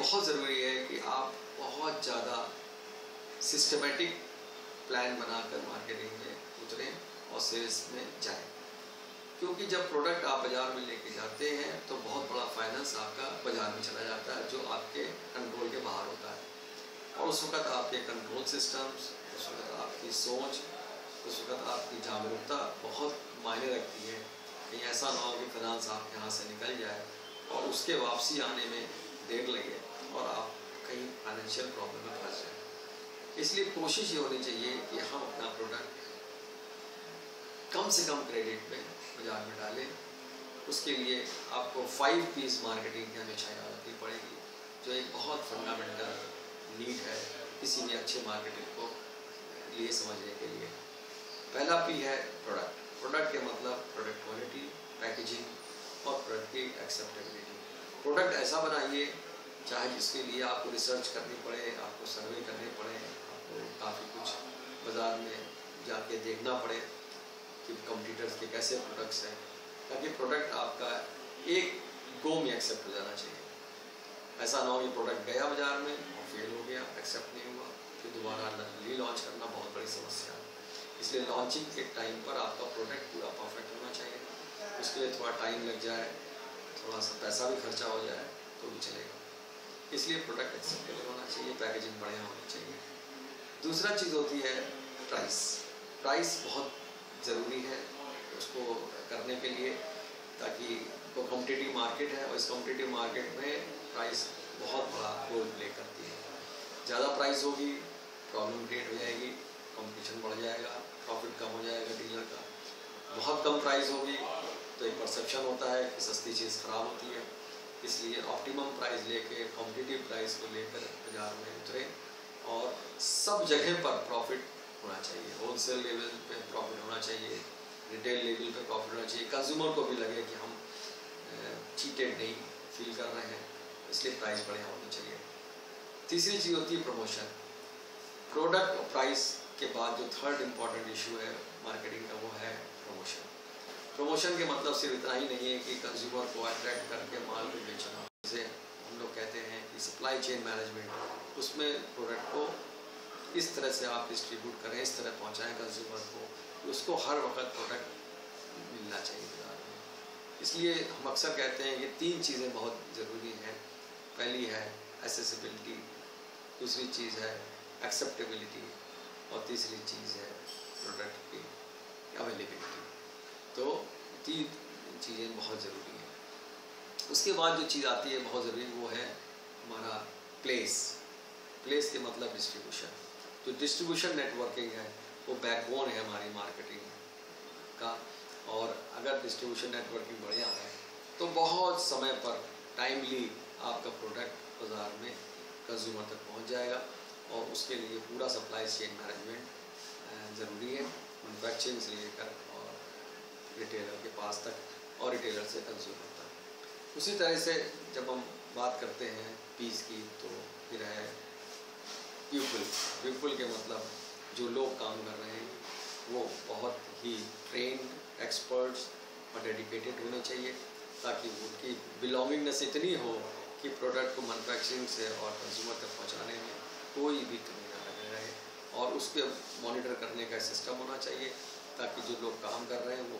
बहुत ज़रूरी है कि आप बहुत ज़्यादा सिस्टमेटिक प्लान बनाकर मार्केटिंग में उतरें और सेल्स में जाएं, क्योंकि जब प्रोडक्ट आप बाज़ार में लेके जाते हैं तो बहुत बड़ा फाइनेंस आपका बाज़ार में चला जाता है जो आपके कंट्रोल के बाहर होता है। और उस वक्त आपके कंट्रोल सिस्टम्स, उस वक्त आपकी सोच, उस वक्त आपकी जागरूकता बहुत मायने रखती है। कहीं ऐसा ना हो कि फाइनेंस आपके यहाँ से निकल जाए और उसके वापसी आने में देर लगे और आप कहीं फाइनेंशियल प्रॉब्लम में फंस जाए। इसलिए कोशिश ये होनी चाहिए कि हम अपना प्रोडक्ट कम से कम क्रेडिट में बाजार में डालें। उसके लिए आपको 5 P's मार्केटिंग की हमेशा याद रखनी पड़ेगी, जो एक बहुत फंडामेंटल नीड है किसी भी अच्छे मार्केटिंग को लिए समझने के लिए। पहला P है प्रोडक्ट। प्रोडक्ट के मतलब प्रोडक्ट क्वालिटी, पैकेजिंग और प्रोडक्ट की एक्सेप्टेबिलिटी। प्रोडक्ट ऐसा बनाइए चाहे जिसके लिए आपको रिसर्च करनी पड़े, आपको सर्वे करने पड़े, आपको काफ़ी कुछ बाज़ार में जाके देखना पड़े कि कंपटीटर्स के कैसे प्रोडक्ट्स हैं, ताकि प्रोडक्ट आपका एक गो में एक्सेप्ट हो जाना चाहिए। ऐसा ना हो कि प्रोडक्ट गया बाज़ार में और फेल हो गया, एक्सेप्ट नहीं हुआ, फिर दोबारा रीलॉन्च करना बहुत बड़ी समस्या है। इसलिए लॉन्चिंग के टाइम पर आपका प्रोडक्ट पूरा परफेक्ट होना चाहिए। उसके लिए थोड़ा टाइम लग जाए, थोड़ा सा पैसा भी खर्चा हो जाए तो भी चलेगा। इसलिए प्रोडक्ट एक्सेप्टेबल होना चाहिए, पैकेजिंग बढ़िया होनी चाहिए। दूसरा चीज़ होती है प्राइस। प्राइस बहुत ज़रूरी है उसको करने के लिए, ताकि वो कॉम्पिटिटिव मार्केट है और इस कॉम्पिटिटिव मार्केट में प्राइस बहुत बड़ा रोल प्ले करती है। ज़्यादा प्राइस होगी, प्रॉब्लम क्रिएट हो जाएगी, कंपटीशन बढ़ जाएगा, प्रॉफिट कम हो जाएगा डीलर का। बहुत कम प्राइस होगी तो एक परसेप्शन होता है कि सस्ती चीज़ ख़राब होती है। इसलिए ऑप्टिमम प्राइस लेके कॉम्पिटिटिव प्राइस को लेकर बाज़ार में उतरे और सब जगह पर प्रॉफिट होना चाहिए। होलसेल लेवल पे प्रॉफिट होना चाहिए, रिटेल लेवल पे प्रॉफिट होना चाहिए, कंज्यूमर को भी लगे कि हम चीटेड नहीं फील कर रहे हैं, इसलिए प्राइस बढ़िया होनी चाहिए। तीसरी चीज़ होती है प्रमोशन। प्रोडक्ट और प्राइस के बाद जो थर्ड इम्पॉर्टेंट इशू है मार्केटिंग का वो है प्रमोशन। प्रमोशन के मतलब सिर्फ इतना ही नहीं है कि कंज्यूमर को अट्रैक्ट करके माल को बेचना, जैसे हम लोग कहते हैं कि सप्लाई चेन मैनेजमेंट, उसमें प्रोडक्ट को इस तरह से आप डिस्ट्रीब्यूट करें, इस तरह पहुंचाएं कंज्यूमर को कि उसको हर वक्त प्रोडक्ट मिलना चाहिए बाजार में। इसलिए हम अक्सर कहते हैं ये 3 चीज़ें बहुत ज़रूरी हैं। पहली है एक्सेसिबिलिटी, दूसरी चीज़ है एक्सेप्टेबिलिटी और तीसरी चीज़ है प्रोडक्ट की अवेलेबिलिटी। तो 3 चीज़ें बहुत ज़रूरी हैं। उसके बाद जो चीज़ आती है बहुत ज़रूरी, वो है हमारा प्लेस। प्लेस के मतलब डिस्ट्रीब्यूशन। तो डिस्ट्रीब्यूशन नेटवर्किंग है वो बैकबोन है हमारी मार्केटिंग का। और अगर डिस्ट्रीब्यूशन नेटवर्किंग बढ़िया है तो बहुत समय पर टाइमली आपका प्रोडक्ट बाज़ार में कंज्यूमर तक पहुंच जाएगा। और उसके लिए पूरा सप्लाई चेन मैनेजमेंट ज़रूरी है, मैन्युफैक्चरिंग से लेकर और रिटेलर के पास तक और रिटेलर से कंज्यूमर तक। उसी तरह से जब हम बात करते हैं पीस की, तो फिर है पीपल। पीपल के मतलब जो लोग काम कर रहे हैं वो बहुत ही ट्रेंड, एक्सपर्ट्स और डेडिकेटेड होने चाहिए, ताकि उनकी बिलोंगिंगनेस इतनी हो कि प्रोडक्ट को मैन्युफैक्चरिंग से और कंज्यूमर तक पहुंचाने में कोई भी कमी ना लगे रहे। और उसके मॉनिटर करने का सिस्टम होना चाहिए ताकि जो लोग काम कर रहे हैं वो